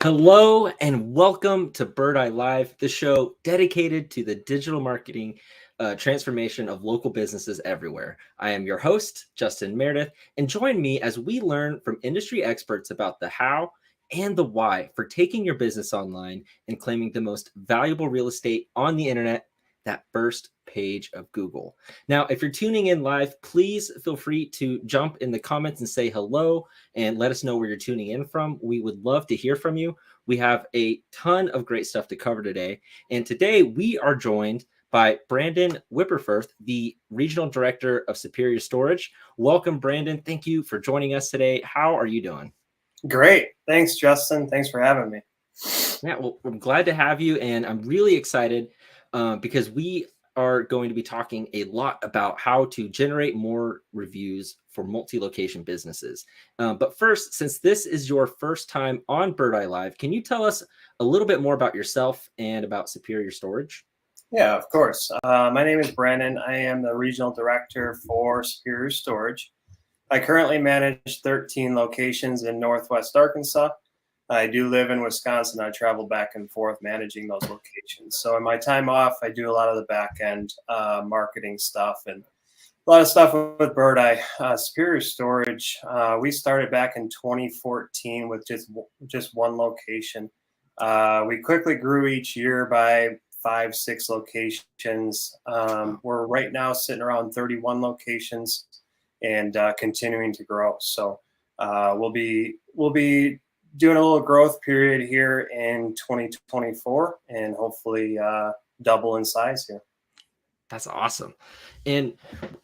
Hello and welcome to Birdeye Live, the show dedicated to the digital marketing transformation of local businesses everywhere. I am your host, Justin Meredith, and join me as we learn from industry experts about the how and the why for taking your business online and claiming the most valuable real estate on the internet, that first page of Google. Now, if you're tuning in live, please feel free to jump in the comments and say hello and let us know where you're tuning in from. We would love to hear from you. We have a ton of great stuff to cover today. And today we are joined by Brandon Wipperfurth, the Regional Director of Superior Storage. Welcome, Brandon. Thank you for joining us today. How are you doing? Great. Thanks, Justin. Thanks for having me. Yeah, well, I'm glad to have you. And I'm really excited because we are going to be talking a lot about how to generate more reviews for multi-location businesses. But first, since this is your first time on Birdeye Live, can you tell us a little bit more about yourself and about Superior Storage? Yeah, of course. My name is Brandon. I am the Regional Director for Superior Storage. I currently manage 13 locations in Northwest Arkansas. I do live in Wisconsin. I travel back and forth managing those locations. So in my time off, I do a lot of the back end marketing stuff and a lot of stuff with Birdeye. Superior Storage, we started back in 2014 with just one location. We quickly grew each year by 5-6 locations. We're right now sitting around 31 locations and continuing to grow. So we'll be doing a little growth period here in 2024 and hopefully double in size here. That's awesome. And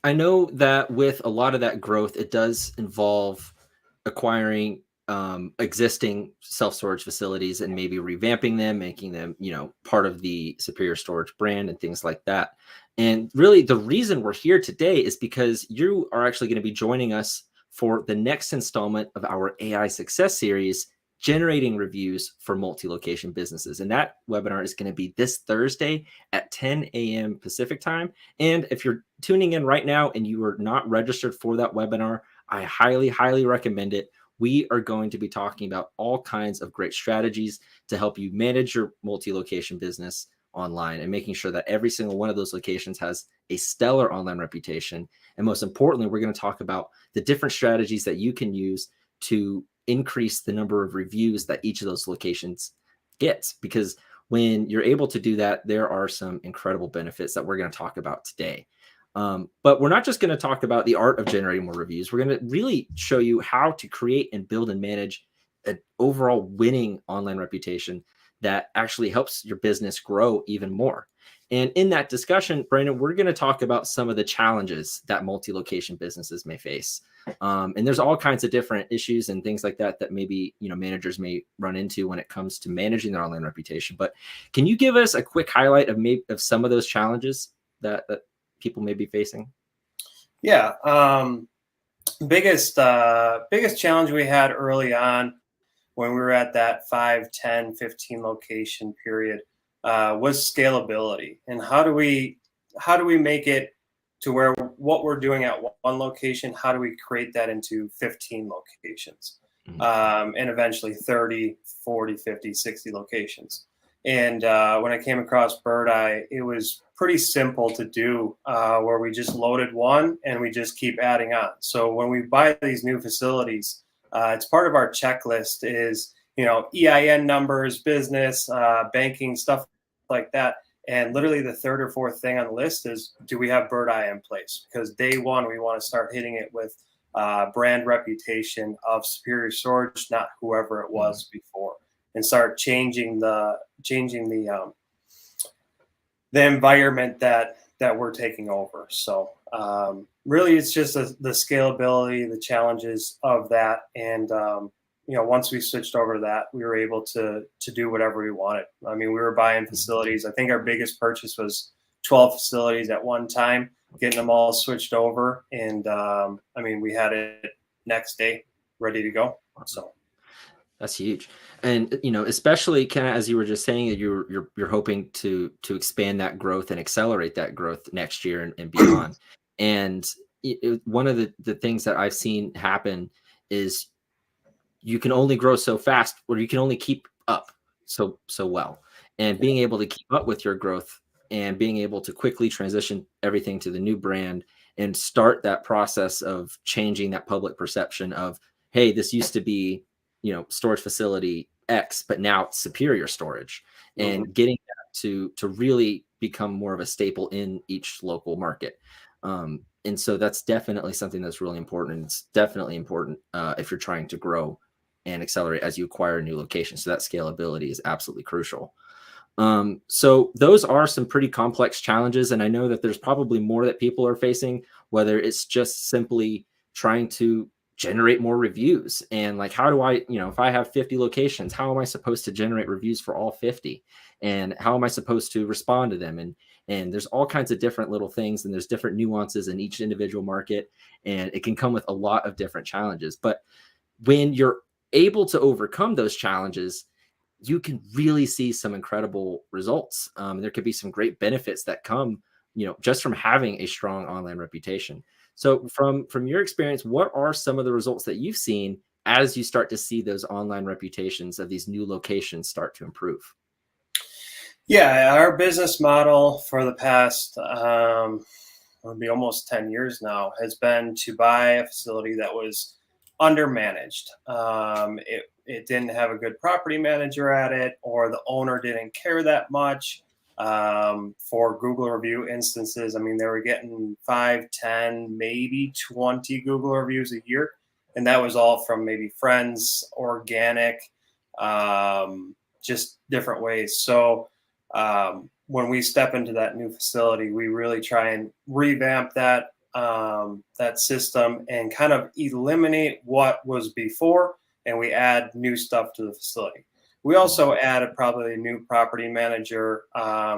I know that with a lot of that growth, it does involve acquiring existing self-storage facilities and maybe revamping them, making them, part of the Superior Storage brand and things like that. And really the reason we're here today is because you are actually going to be joining us for the next installment of our AI success series, generating reviews for multi-location businesses. And that webinar is going to be this Thursday at 10 a.m. Pacific time. And if you're tuning in right now and you are not registered for that webinar, I highly, highly recommend it. We are going to be talking about all kinds of great strategies to help you manage your multi-location business online and making sure that every single one of those locations has a stellar online reputation. And most importantly, we're going to talk about the different strategies that you can use to increase the number of reviews that each of those locations gets. Because when you're able to do that, there are some incredible benefits that we're going to talk about today. But we're not just going to talk about the art of generating more reviews. We're going to really show you how to create and build and manage an overall winning online reputation that actually helps your business grow even more. And in that discussion, Brandon, we're going to talk about some of the challenges that multi-location businesses may face. And there's all kinds of different issues and things like that maybe, managers may run into when it comes to managing their online reputation. But can you give us a quick highlight of some of those challenges that people may be facing? Yeah. Biggest challenge we had early on when we were at that 5, 10, 15 location period was scalability. And how do we make it to where what we're doing at one location, how do we create that into 15 locations and eventually 30, 40, 50, 60 locations. And when I came across Birdeye, it was pretty simple to do where we just loaded one and we just keep adding on. So when we buy these new facilities, it's part of our checklist is, EIN numbers, business, banking, stuff like that. And literally the third or fourth thing on the list is, do we have Birdeye in place? Because day one, we want to start hitting it with brand reputation of Superior Storage, not whoever it was before, and start changing the environment that we're taking over. So really, it's just the scalability, the challenges of that, and once we switched over to that, we were able to do whatever we wanted. I mean, we were buying facilities. I think our biggest purchase was 12 facilities at one time, getting them all switched over, and we had it next day ready to go. So. That's huge. And, especially kind of as you were just saying, that you're hoping to expand that growth and accelerate that growth next year and beyond. And one of the things that I've seen happen is you can only grow so fast, or you can only keep up so well, and being able to keep up with your growth and being able to quickly transition everything to the new brand and start that process of changing that public perception of, hey, this used to be, storage facility X, but now it's superior storage, Mhm. and getting that to really become more of a staple in each local market. And so that's definitely something that's really important. And it's definitely important if you're trying to grow and accelerate as you acquire new locations. So that scalability is absolutely crucial. So those are some pretty complex challenges, and I know that there's probably more that people are facing, whether it's just simply trying to generate more reviews. And like, how do I, if I have 50 locations, how am I supposed to generate reviews for all 50? And how am I supposed to respond to them? And there's all kinds of different little things, and there's different nuances in each individual market, and it can come with a lot of different challenges. But when you're able to overcome those challenges, you can really see some incredible results. There could be some great benefits that come, just from having a strong online reputation. So, from your experience, what are some of the results that you've seen as you start to see those online reputations of these new locations start to improve? Yeah, our business model for the past, it'll be almost 10 years now, has been to buy a facility that was undermanaged. It didn't have a good property manager at it, or the owner didn't care that much. For Google review instances, I mean, they were getting 5, 10, maybe 20 Google reviews a year. And that was all from maybe friends, organic, just different ways. So, when we step into that new facility, we really try and revamp that system and kind of eliminate what was before, and we add new stuff to the facility. We also added probably a new property manager,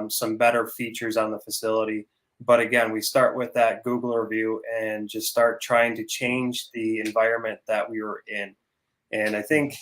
some better features on the facility. But again, we start with that Google review and just start trying to change the environment that we were in. And I think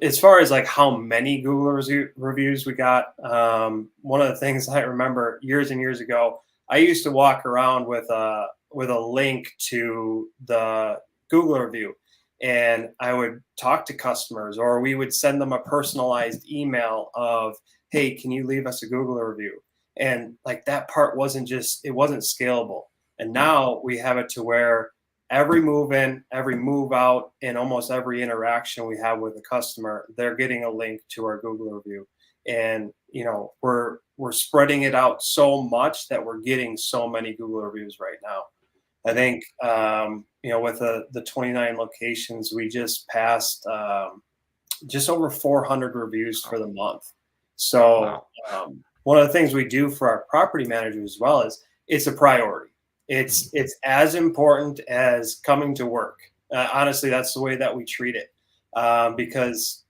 as far as like how many Google reviews we got, one of the things I remember years and years ago, I used to walk around with a link to the Google review, and I would talk to customers, or we would send them a personalized email of, "Hey, can you leave us a Google review?" And like that part it wasn't scalable. And now we have it to where every move in, every move out, and almost every interaction we have with a customer, they're getting a link to our Google review. And we're spreading it out so much that we're getting so many Google reviews right now. I think with the 29 locations, we just passed just over 400 reviews for the month. So Wow. one of the things we do for our property managers as well is it's a priority. It's as important as coming to work. Honestly, that's the way that we treat it, because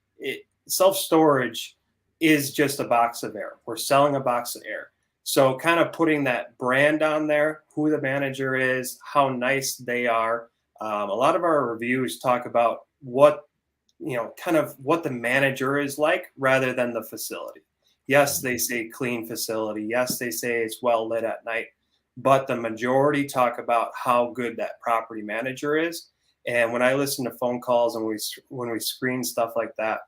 self storage is just a box of air. We're selling a box of air. So kind of putting that brand on there, who the manager is, how nice they are. A lot of our reviews talk about kind of what the manager is like rather than the facility. Yes, they say clean facility. Yes, they say it's well lit at night, but the majority talk about how good that property manager is. And when I listen to phone calls and when we screen stuff like that,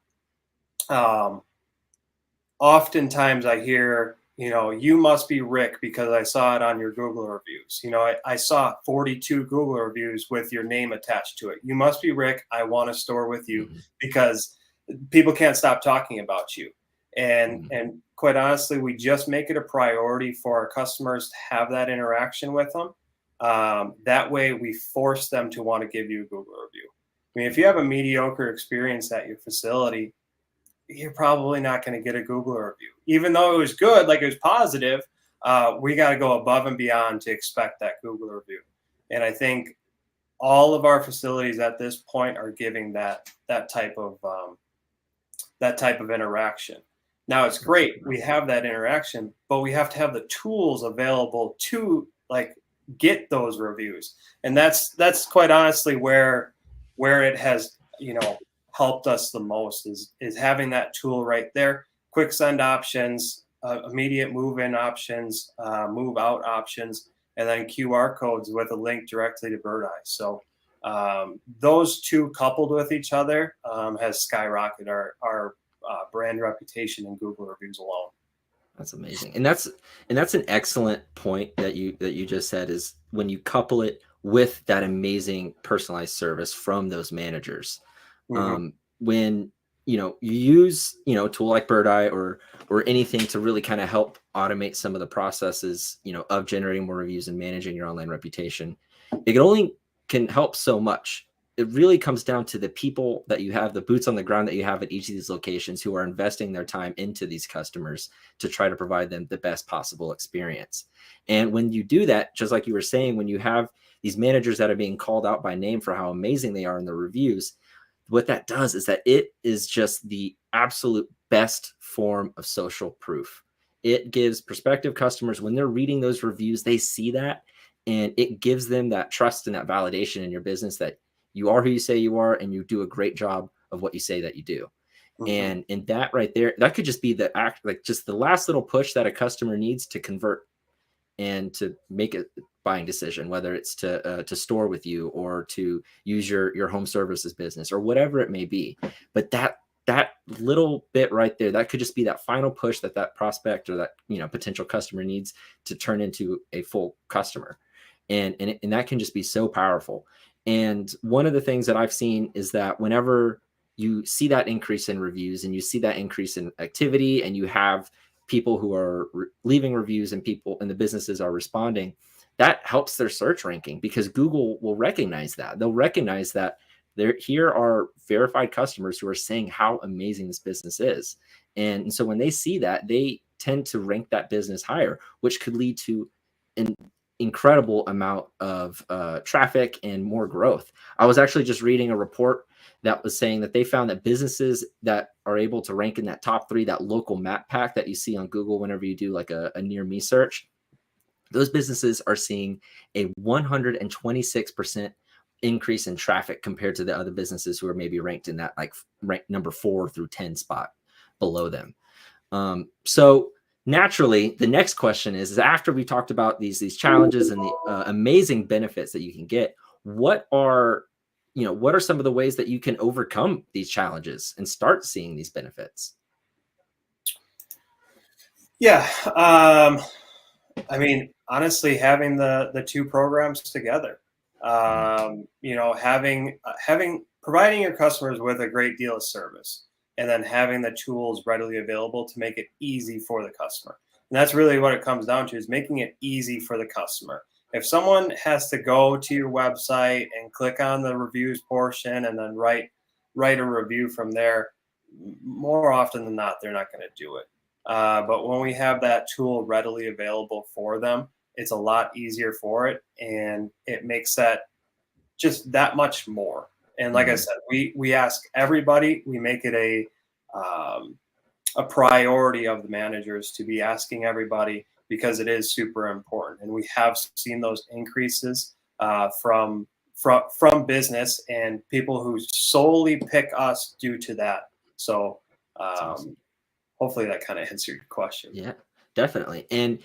oftentimes I hear, you must be Rick because I saw it on your Google reviews. I saw 42 Google reviews with your name attached to it. You must be Rick. I want to store with you Mhm. because people can't stop talking about you. And Mhm. and quite honestly, we just make it a priority for our customers to have that interaction with them. That way, we force them to want to give you a Google review. I mean, if you have a mediocre experience at your facility, you're probably not going to get a Google review. Even though it was good, like it was positive, we got to go above and beyond to expect that Google review. And I think all of our facilities at this point are giving that type of interaction. Now it's That's great we incredible. have that interaction, but we have to have the tools available to like get those reviews, and that's quite honestly where it has helped us the most is having that tool right there. Quick send options, immediate move in options, move out options, and then QR codes with a link directly to Birdeye. So Those two coupled with each other has skyrocketed our brand reputation in Google reviews alone. That's amazing. And that's an excellent point that you just said, is when you couple it with that amazing personalized service from those managers. Mm-hmm. When you use a tool like Birdeye or anything to really kind of help automate some of the processes of generating more reviews and managing your online reputation, it can help so much. It really comes down to the people that you have, the boots on the ground that you have at each of these locations, who are investing their time into these customers to try to provide them the best possible experience. And when you do that, just like you were saying, when you have these managers that are being called out by name for how amazing they are in the reviews, what that does is that it is just the absolute best form of social proof. It gives prospective customers, when they're reading those reviews, they see that, and it gives them that trust and that validation in your business that you are who you say you are, and you do a great job of what you say that you do. Mm-hmm. And that right there, that could just be the act, like just the last little push that a customer needs to convert and to make a buying decision, whether it's to store with you or to use your home services business or whatever it may be. But that little bit right there, that could just be that final push that prospect or that potential customer needs to turn into a full customer, and that can just be so powerful. And one of the things that I've seen is that whenever you see that increase in reviews and you see that increase in activity, and you have people who are leaving reviews and people and the businesses are responding, that helps their search ranking, because Google will recognize that. They'll recognize that here are verified customers who are saying how amazing this business is. And so when they see that, they tend to rank that business higher, which could lead to an incredible amount of traffic and more growth. I was actually just reading a report that was saying that they found that businesses that are able to rank in that top 3, that local map pack that you see on Google whenever you do like a near me search, those businesses are seeing a 126% increase in traffic compared to the other businesses who are maybe ranked in that like ranked number 4 through 10 spot below them. So naturally, the next question is after we talked about these challenges and the amazing benefits that you can get, what are some of the ways that you can overcome these challenges and start seeing these benefits? Yeah. I mean, honestly, having the two programs together, providing your customers with a great deal of service, and then having the tools readily available to make it easy for the customer. And that's really what it comes down to, is making it easy for the customer. If someone has to go to your website and click on the reviews portion and then write a review from there, more often than not, they're not going to do it. But when we have that tool readily available for them, it's a lot easier for it, and it makes that just that much more. And like I said, we ask everybody, we make it a priority of the managers to be asking everybody, because it is super important. And we have seen those increases from business and people who solely pick us due to that. So Awesome. hopefully that kind of answered your question. Yeah, definitely. And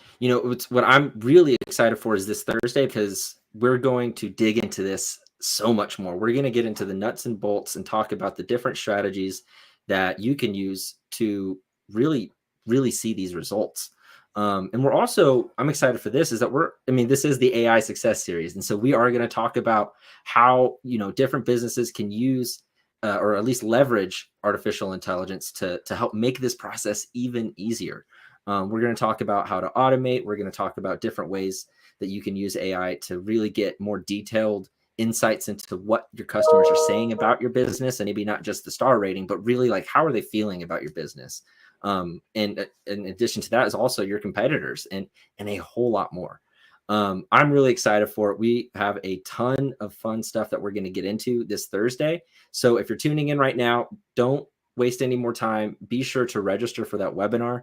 what I'm really excited for is this Thursday, because we're going to dig into this so much more. We're going to get into the nuts and bolts and talk about the different strategies that you can use to really, really see these results. And I'm excited for this, is that this is the AI success series. And so we are going to talk about how, different businesses can use or at least leverage artificial intelligence to help make this process even easier. We're going to talk about how to automate. We're going to talk about different ways that you can use AI to really get more detailed insights into what your customers are saying about your business, and maybe not just the star rating, but really like how are they feeling about your business. And in addition to that is also your competitors and a whole lot more. I'm really excited for it. We have a ton of fun stuff that we're going to get into this Thursday. So if you're tuning in right now, don't waste any more time. Be sure to register for that webinar.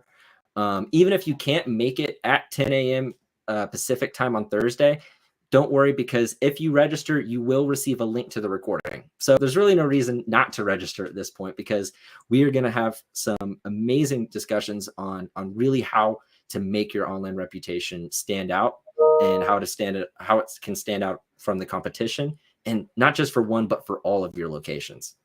Even if you can't make it at 10 a.m. Pacific time on Thursday, don't worry, because if you register, you will receive a link to the recording. So there's really no reason not to register at this point, because we are going to have some amazing discussions on really how to make your online reputation stand out, and how it can stand out from the competition, and not just for one, but for all of your locations.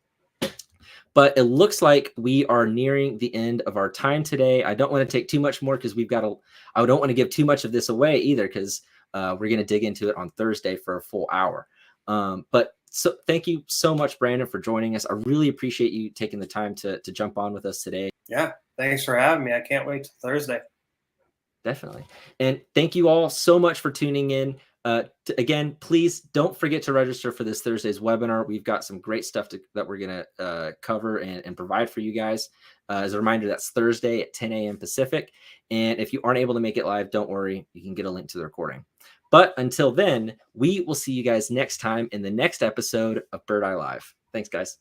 But it looks like we are nearing the end of our time today. I don't want to take too much more because I don't want to give too much of this away either, because we're going to dig into it on Thursday for a full hour. But so thank you so much, Brandon, for joining us. I really appreciate you taking the time to jump on with us today. Yeah, thanks for having me. I can't wait till Thursday. Definitely. And thank you all so much for tuning in. Again, please don't forget to register for this Thursday's webinar. We've got some great stuff that we're going to cover and provide for you guys. As a reminder, that's Thursday at 10 a.m. Pacific. And if you aren't able to make it live, don't worry. You can get a link to the recording. But until then, we will see you guys next time in the next episode of Birdeye Live. Thanks, guys.